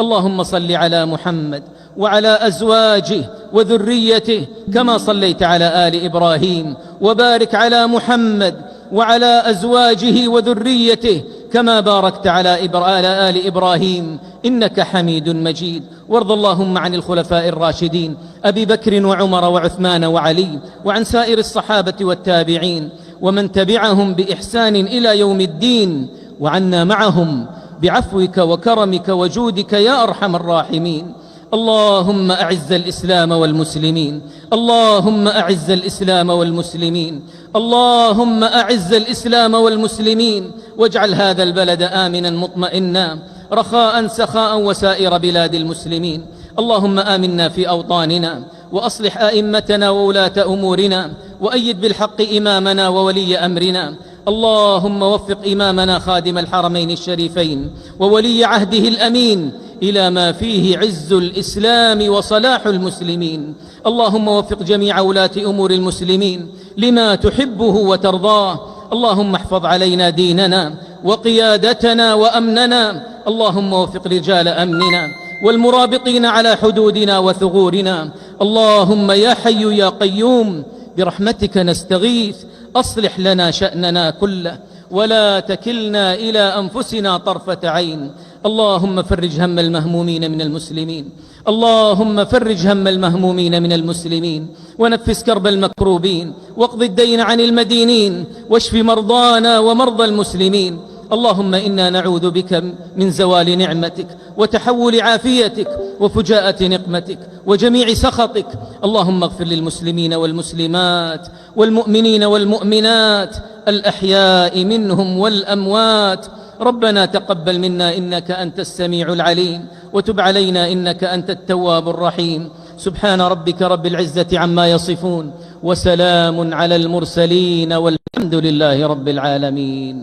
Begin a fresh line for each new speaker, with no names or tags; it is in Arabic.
اللهم صل على محمد وعلى أزواجه وذريته كما صليت على آل إبراهيم، وبارك على محمد وعلى أزواجه وذريته كما باركت على آل إبراهيم إنك حميد مجيد. وارض اللهم عن الخلفاء الراشدين أبي بكر وعمر وعثمان وعلي، وعن سائر الصحابة والتابعين ومن تبعهم بإحسان إلى يوم الدين، وعنا معهم بعفوك وكرمك وجودك يا أرحم الراحمين. اللهم أعز الإسلام والمسلمين، اللهم أعز الإسلام والمسلمين، اللهم أعز الإسلام والمسلمين، واجعل هذا البلد آمنا مطمئنا رخاء سخاء وسائر بلاد المسلمين. اللهم آمنا في أوطاننا، وأصلح أئمتنا وولاة أمورنا، وأيد بالحق إمامنا وولي أمرنا. اللهم وفق إمامنا خادم الحرمين الشريفين وولي عهده الأمين إلى ما فيه عز الإسلام وصلاح المسلمين. اللهم وفق جميع ولاة أمور المسلمين لما تحبه وترضاه. اللهم احفظ علينا ديننا وقيادتنا وأمننا. اللهم وفق رجال أمننا والمرابطين على حدودنا وثغورنا. اللهم يا حي يا قيوم برحمتك نستغيث، أصلح لنا شأننا كله ولا تكلنا إلى أنفسنا طرفة عين. اللهم فرج هم المهمومين من المسلمين، اللهم فرج هم المهمومين من المسلمين، ونفس كرب المكروبين، واقض الدين عن المدينين، واشف مرضانا ومرضى المسلمين. اللهم إنا نعوذ بك من زوال نعمتك وتحول عافيتك وفجاءة نقمتك وجميع سخطك. اللهم اغفر للمسلمين والمسلمات والمؤمنين والمؤمنات الأحياء منهم والأموات. ربنا تقبل منا إنك أنت السميع العليم، وتب علينا إنك أنت التواب الرحيم. سبحان ربك رب العزة عما يصفون، وسلام على المرسلين، والحمد لله رب العالمين.